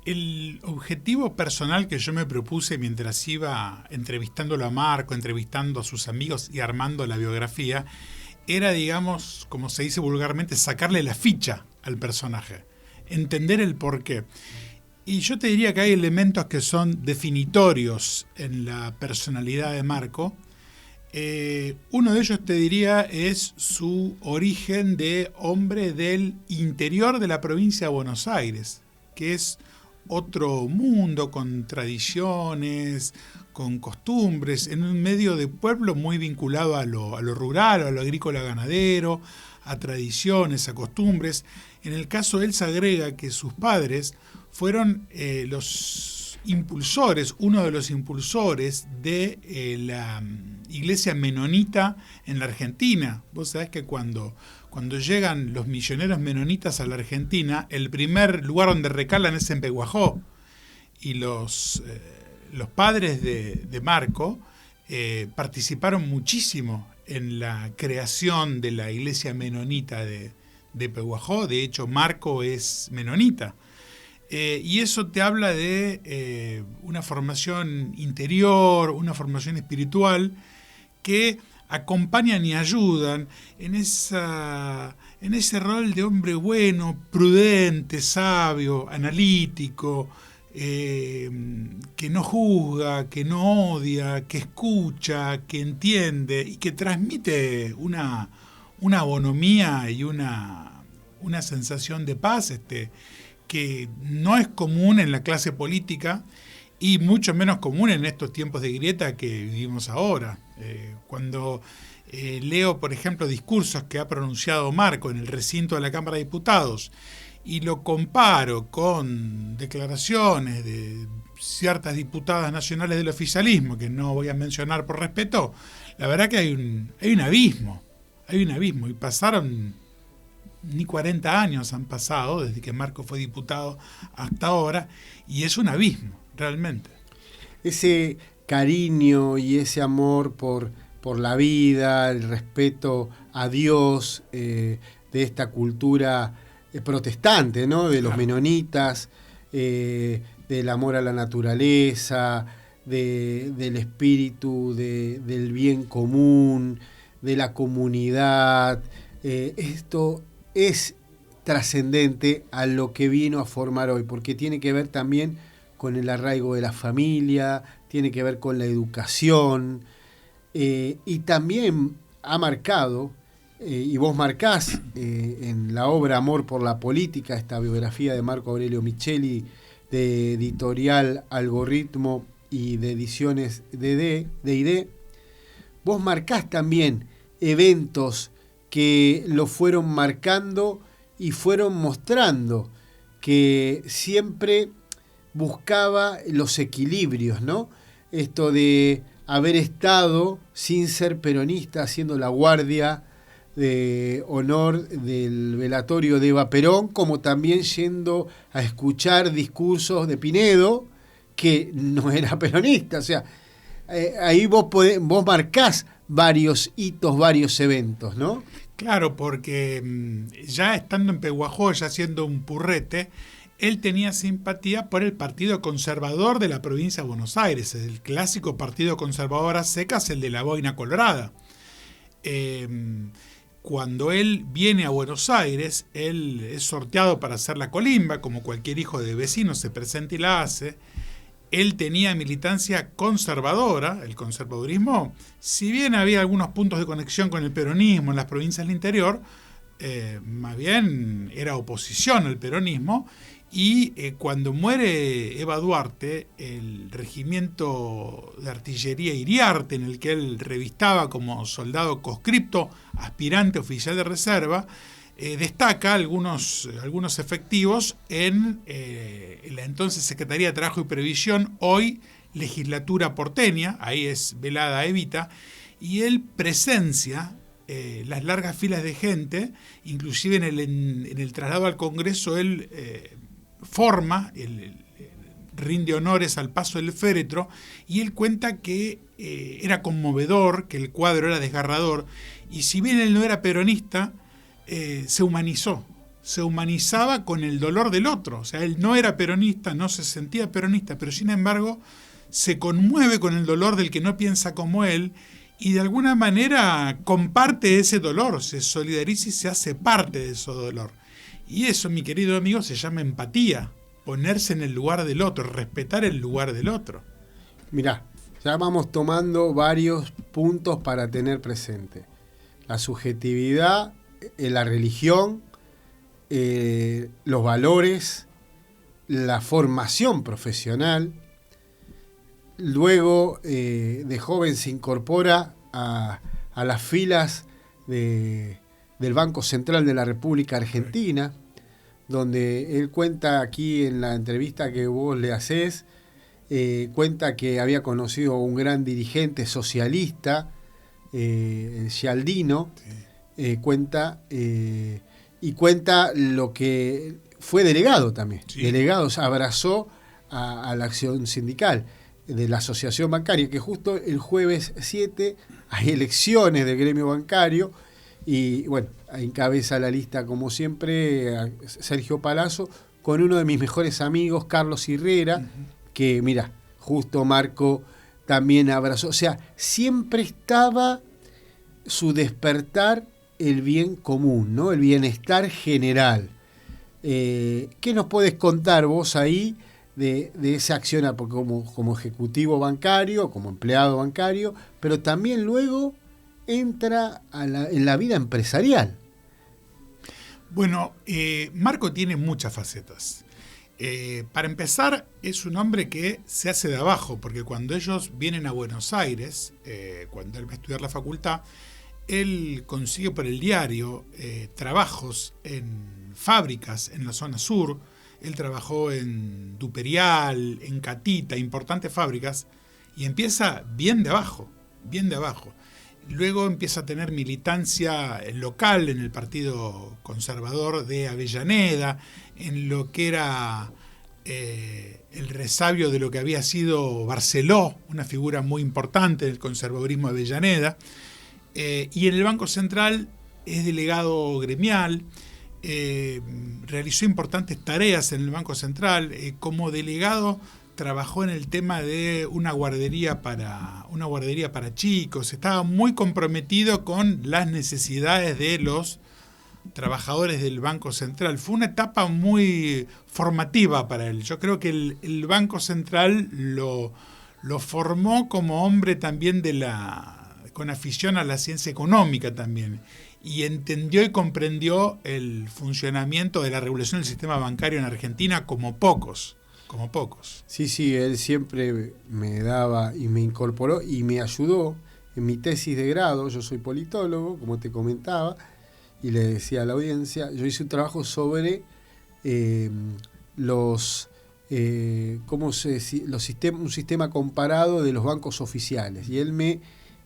[SPEAKER 3] El objetivo personal que yo me propuse mientras iba entrevistándolo a Marco, entrevistando a sus amigos y armando la biografía, era, digamos, como se dice vulgarmente, sacarle la ficha al personaje, entender el porqué. Y yo te diría que hay elementos que son definitorios en la personalidad de Marco. Uno de ellos, te diría, es su origen de hombre del interior de la provincia de Buenos Aires, que es otro mundo con tradiciones, con costumbres, en un medio de pueblo muy vinculado a lo rural, a lo agrícola ganadero, a tradiciones, a costumbres. En el caso de él se agrega que sus padres fueron los impulsores, uno de los impulsores de la iglesia menonita en la Argentina. Vos sabés que cuando llegan los misioneros menonitas a la Argentina, el primer lugar donde recalan es en Peguajó. Y los padres de Marco participaron muchísimo en la creación de la iglesia menonita de Pehuajó. De hecho, Marco es menonita. Y eso te habla de una formación interior, una formación espiritual que acompañan y ayudan en ese rol de hombre bueno, prudente, sabio, analítico, que no juzga, que no odia, que escucha, que entiende y que transmite una bonomía y una sensación de paz que no es común en la clase política y mucho menos común en estos tiempos de grieta que vivimos ahora. Cuando leo, por ejemplo, discursos que ha pronunciado Marco en el recinto de la Cámara de Diputados y lo comparo con declaraciones de ciertas diputadas nacionales del oficialismo, que no voy a mencionar por respeto, la verdad que hay un abismo, y pasaron, ni 40 años han pasado desde que Marco fue diputado hasta ahora, y es un abismo, realmente.
[SPEAKER 2] Ese cariño y ese amor por la vida, el respeto a Dios, de esta cultura protestante, ¿no? De los menonitas, del amor a la naturaleza, del espíritu, del bien común, de la comunidad. Esto es trascendente a lo que vino a formar hoy, porque tiene que ver también con el arraigo de la familia, tiene que ver con la educación, y también ha marcado, y vos marcás en la obra Amor por la Política, esta biografía de Marco Aurelio Micheli, de editorial Algoritmo y de ediciones de ID, vos marcás también eventos que lo fueron marcando y fueron mostrando que siempre buscaba los equilibrios, ¿no? Esto de haber estado sin ser peronista haciendo la guardia de honor del velatorio de Eva Perón, como también yendo a escuchar discursos de Pinedo, que no era peronista. O sea, ahí vos marcás varios hitos, varios eventos, ¿no?
[SPEAKER 3] Claro, porque ya estando en Pehuajó, ya siendo un purrete, él tenía simpatía por el Partido Conservador de la provincia de Buenos Aires, el clásico Partido Conservador a secas, el de la boina colorada. Cuando él viene a Buenos Aires, él es sorteado para hacer la colimba, como cualquier hijo de vecino se presenta y la hace. Él tenía militancia conservadora, el conservadurismo, si bien había algunos puntos de conexión con el peronismo en las provincias del interior, más bien era oposición al peronismo, y cuando muere Eva Duarte, el regimiento de artillería Iriarte, en el que él revistaba como soldado conscripto, aspirante oficial de reserva, destaca algunos efectivos en la entonces Secretaría de Trabajo y Previsión, hoy Legislatura porteña, ahí es velada Evita, y él presencia las largas filas de gente, inclusive en el traslado al Congreso él rinde honores al paso del féretro, y él cuenta que era conmovedor, que el cuadro era desgarrador, y si bien él no era peronista, se humanizaba con el dolor del otro. O sea, él no era peronista, no se sentía peronista, pero sin embargo se conmueve con el dolor del que no piensa como él, y de alguna manera comparte ese dolor, se solidariza y se hace parte de ese dolor. Y eso, mi querido amigo, se llama empatía, ponerse en el lugar del otro, respetar el lugar del otro.
[SPEAKER 2] Mirá, ya vamos tomando varios puntos para tener presente. La subjetividad, la religión, los valores, la formación profesional. Luego, de joven se incorpora a las filas del Banco Central de la República Argentina, donde él cuenta aquí en la entrevista que vos le hacés, cuenta que había conocido a un gran dirigente socialista, Cialdino, cuenta lo que fue delegado también. Sí. Delegado, abrazó a la acción sindical. de la Asociación Bancaria, que justo el jueves 7 hay elecciones del gremio bancario, y bueno, encabeza la lista como siempre Sergio Palazzo, con uno de mis mejores amigos, Carlos Herrera, que mira, justo Marco también abrazó. O sea, siempre estaba su despertar el bien común, ¿no? El bienestar general. ¿Qué nos podés contar vos ahí de ese accionar? Porque como ejecutivo bancario, como empleado bancario, pero también luego entra en la vida empresarial.
[SPEAKER 3] Bueno, Marco tiene muchas facetas. Para empezar, es un hombre que se hace de abajo, porque cuando ellos vienen a Buenos Aires, cuando él va a estudiar la facultad, él consigue por el diario trabajos en fábricas en la zona sur. Él trabajó en Duperial, en Catita, importantes fábricas, y empieza bien de abajo, bien de abajo. Luego empieza a tener militancia local en el Partido Conservador de Avellaneda, en lo que era el resabio de lo que había sido Barceló, una figura muy importante del conservadurismo de Avellaneda. Y en el Banco Central es delegado gremial, realizó importantes tareas en el Banco Central. Como delegado trabajó en el tema de una guardería para chicos. Estaba muy comprometido con las necesidades de los trabajadores del Banco Central. Fue una etapa muy formativa para él. Yo creo que el Banco Central lo formó como hombre también con afición a la ciencia económica también, y entendió y comprendió el funcionamiento de la regulación del sistema bancario en Argentina como pocos.
[SPEAKER 2] Sí, él siempre me daba y me incorporó y me ayudó en mi tesis de grado. Yo soy politólogo, como te comentaba, y le decía a la audiencia, yo hice un trabajo sobre un sistema comparado de los bancos oficiales, y él me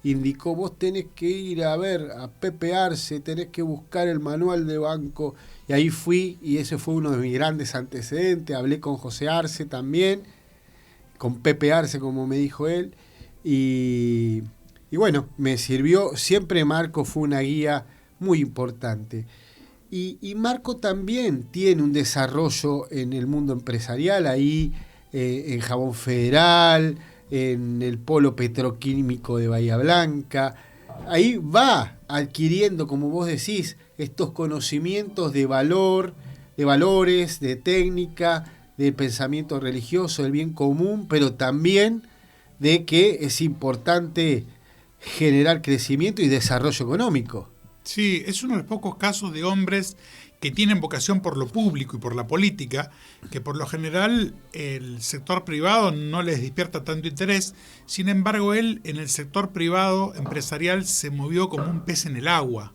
[SPEAKER 2] indicó, vos tenés que ir a ver a Pepe Arce, tenés que buscar el manual de banco, y ahí fui, y ese fue uno de mis grandes antecedentes. Hablé con José Arce también, con Pepe Arce, como me dijo él, y bueno, me sirvió. Siempre Marco fue una guía muy importante. Y Marco también tiene un desarrollo en el mundo empresarial, ahí en Jabón Federal, en el polo petroquímico de Bahía Blanca. Ahí va adquiriendo, como vos decís, estos conocimientos de valores, de técnica, del pensamiento religioso, del bien común, pero también de que es importante generar crecimiento y desarrollo económico.
[SPEAKER 3] Sí, es uno de los pocos casos de hombres que tienen vocación por lo público y por la política, que por lo general el sector privado no les despierta tanto interés. Sin embargo, él en el sector privado empresarial se movió como un pez en el agua,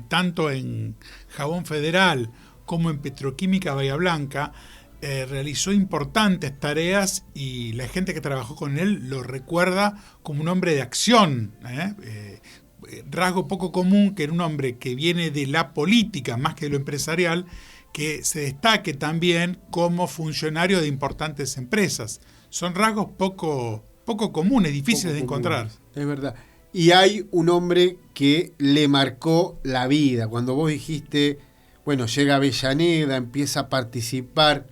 [SPEAKER 3] tanto en Jabón Federal como en Petroquímica Bahía Blanca. Realizó importantes tareas y la gente que trabajó con él lo recuerda como un hombre de acción, rasgo poco común que en un hombre que viene de la política más que de lo empresarial, que se destaque también como funcionario de importantes empresas. Son rasgos poco comunes, difíciles de encontrar.
[SPEAKER 2] Es verdad. Y hay un hombre que le marcó la vida. Cuando vos dijiste, bueno, llega a Avellaneda, empieza a participar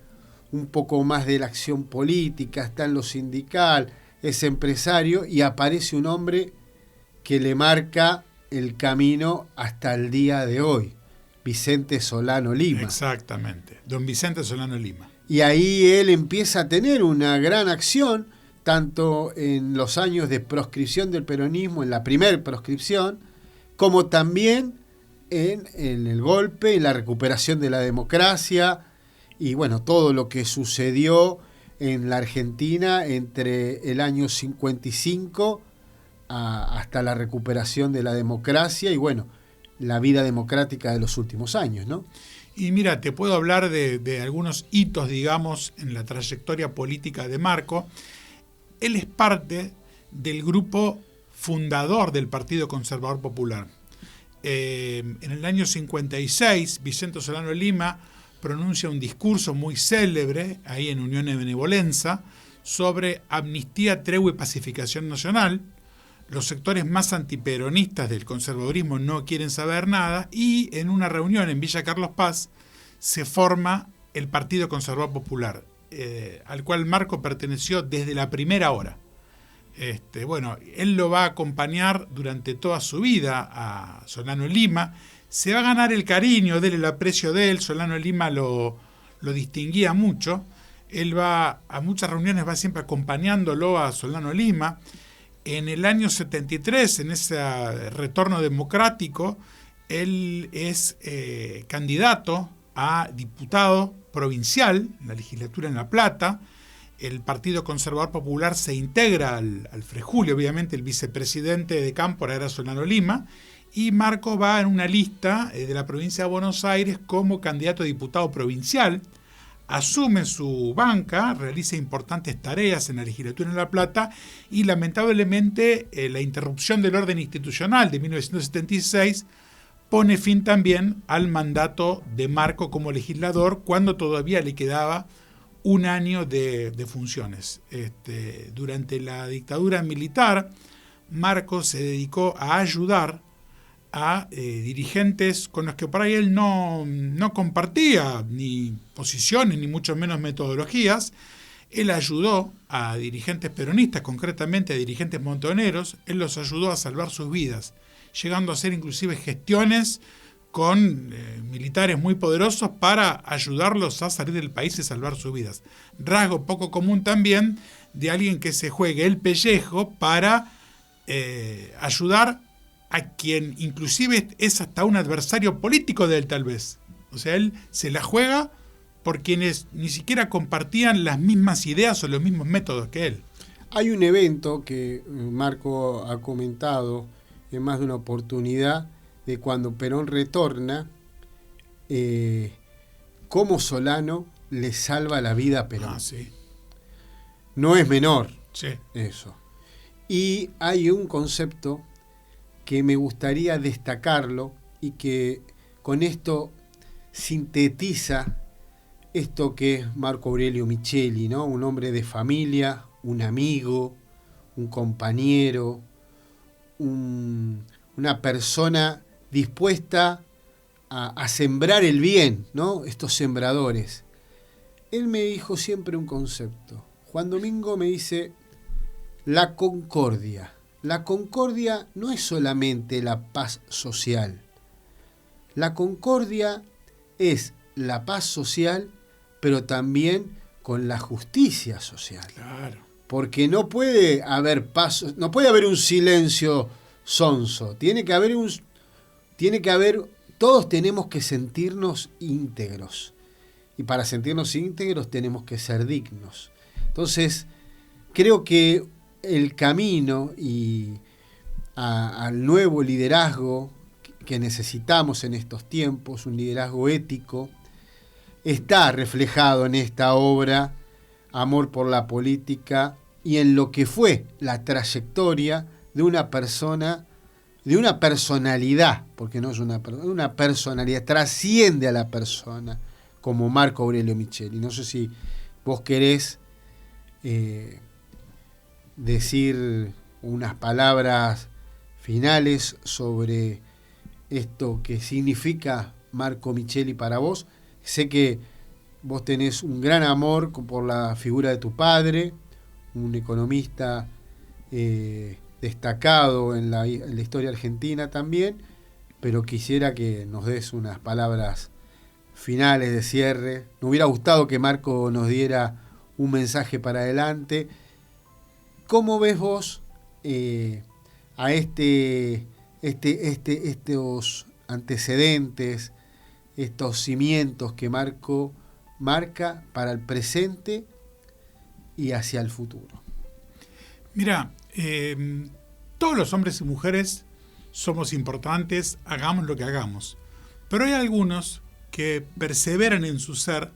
[SPEAKER 2] un poco más de la acción política, está en lo sindical, es empresario, y aparece un hombre que le marca el camino hasta el día de hoy, Vicente Solano Lima.
[SPEAKER 3] Exactamente, don Vicente Solano Lima.
[SPEAKER 2] Y ahí él empieza a tener una gran acción, tanto en los años de proscripción del peronismo, en la primer proscripción, como también en el golpe, en la recuperación de la democracia, y bueno, todo lo que sucedió en la Argentina entre el año 55 hasta la recuperación de la democracia y bueno, la vida democrática de los últimos años, ¿no?
[SPEAKER 3] Y mira, te puedo hablar de algunos hitos, digamos, en la trayectoria política de Marco. Él es parte del grupo fundador del Partido Conservador Popular. En el año 56, Vicente Solano Lima pronuncia un discurso muy célebre ahí en Unión de Benevolencia sobre amnistía, tregua y pacificación nacional. Los sectores más antiperonistas del conservadurismo no quieren saber nada, y en una reunión en Villa Carlos Paz se forma el Partido Conservador Popular, al cual Marco perteneció desde la primera hora. Bueno, él lo va a acompañar durante toda su vida a Solano Lima. Se va a ganar el cariño de él, el aprecio de él. Solano Lima lo distinguía mucho. Él va a muchas reuniones, va siempre acompañándolo a Solano Lima. En el año 73, en ese retorno democrático, él es candidato a diputado provincial en la legislatura en La Plata. El Partido Conservador Popular se integra al Frejuli, obviamente el vicepresidente de Cámpora era Solano Lima, y Marco va en una lista de la provincia de Buenos Aires como candidato a diputado provincial, asume su banca, realiza importantes tareas en la legislatura en La Plata, y lamentablemente la interrupción del orden institucional de 1976 pone fin también al mandato de Marco como legislador, cuando todavía le quedaba un año de funciones. Durante la dictadura militar, Marco se dedicó a ayudar a dirigentes con los que por ahí él no compartía ni posiciones, ni mucho menos metodologías. Él ayudó a dirigentes peronistas, concretamente a dirigentes montoneros. Él los ayudó a salvar sus vidas, llegando a hacer inclusive gestiones con militares muy poderosos para ayudarlos a salir del país y salvar sus vidas. Rasgo poco común también de alguien que se juegue el pellejo para ayudar a quien inclusive es hasta un adversario político de él, tal vez. O sea, él se la juega por quienes ni siquiera compartían las mismas ideas o los mismos métodos que él.
[SPEAKER 2] Hay un evento que Marco ha comentado en más de una oportunidad, de cuando Perón retorna, cómo Solano le salva la vida a Perón.
[SPEAKER 3] Sí.
[SPEAKER 2] No es menor,
[SPEAKER 3] sí,
[SPEAKER 2] eso. Y hay un concepto que me gustaría destacarlo y que con esto sintetiza esto que es Marco Aurelio Micheli, ¿no? Un hombre de familia, un amigo, un compañero, una persona dispuesta a sembrar el bien, ¿no? Estos sembradores. Él me dijo siempre un concepto. Juan Domingo me dice, la concordia. La concordia no es solamente la paz social. La concordia es la paz social, pero también con la justicia social.
[SPEAKER 3] Claro.
[SPEAKER 2] Porque no puede haber paz, no puede haber un silencio sonso. Tiene que haber todos tenemos que sentirnos íntegros. Y para sentirnos íntegros tenemos que ser dignos. Entonces, creo que el camino al nuevo liderazgo que necesitamos en estos tiempos, un liderazgo ético, está reflejado en esta obra, Amor por la Política, y en lo que fue la trayectoria de una persona, de una personalidad, porque no es una personalidad, trasciende a la persona, como Marco Aurelio Micheli. No sé si vos querés decir unas palabras finales sobre esto que significa Marco Micheli para vos. Sé que vos tenés un gran amor por la figura de tu padre, un economista destacado en la historia argentina también, pero quisiera que nos des unas palabras finales de cierre. Me hubiera gustado que Marco nos diera un mensaje para adelante. ¿Cómo ves vos a estos antecedentes, estos cimientos que Marco marca para el presente y hacia el futuro?
[SPEAKER 3] Mira, todos los hombres y mujeres somos importantes, hagamos lo que hagamos. Pero hay algunos que perseveran en su ser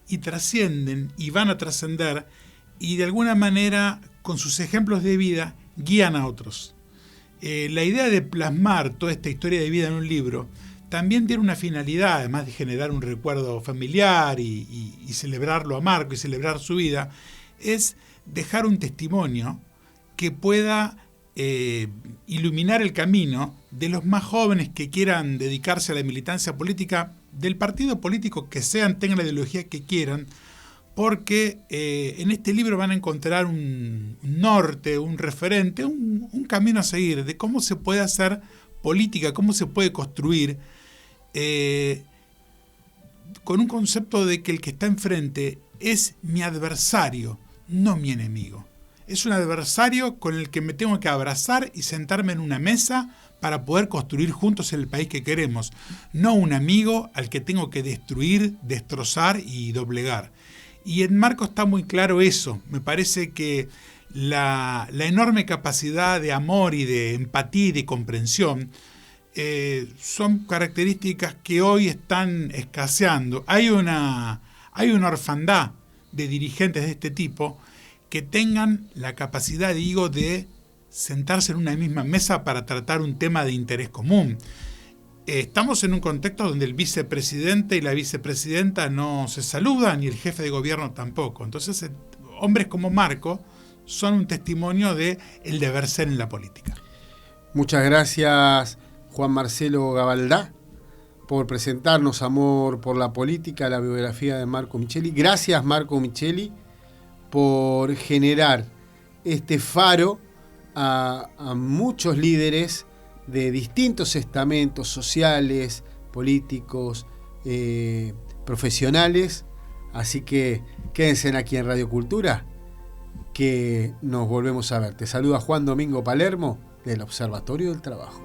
[SPEAKER 3] y trascienden y van a trascender, y de alguna manera con sus ejemplos de vida guían a otros. La idea de plasmar toda esta historia de vida en un libro también tiene una finalidad, además de generar un recuerdo familiar y celebrarlo a Marco y celebrar su vida, es dejar un testimonio que pueda iluminar el camino de los más jóvenes que quieran dedicarse a la militancia política, del partido político que sean, tengan la ideología que quieran, porque en este libro van a encontrar un norte, un referente, un camino a seguir de cómo se puede hacer política, cómo se puede construir, con un concepto de que el que está enfrente es mi adversario, no mi enemigo. Es un adversario con el que me tengo que abrazar y sentarme en una mesa para poder construir juntos el país que queremos, no un amigo al que tengo que destruir, destrozar y doblegar. Y en Marco está muy claro eso. Me parece que la enorme capacidad de amor y de empatía y de comprensión son características que hoy están escaseando. Hay una orfandad de dirigentes de este tipo que tengan la capacidad, digo, de sentarse en una misma mesa para tratar un tema de interés común. Estamos en un contexto donde el vicepresidente y la vicepresidenta no se saludan y el jefe de gobierno tampoco. Entonces, hombres como Marco son un testimonio de el deber ser en la política.
[SPEAKER 2] Muchas gracias, Juan Marcelo Gabaldá, por presentarnos Amor por la Política, la biografía de Marco Micheli. Gracias, Marco Micheli, por generar este faro a muchos líderes de distintos estamentos sociales, políticos, profesionales. Así que quédense aquí en Radio Cultura, que nos volvemos a ver. Te saluda Juan Domingo Palermo, del Observatorio del Trabajo.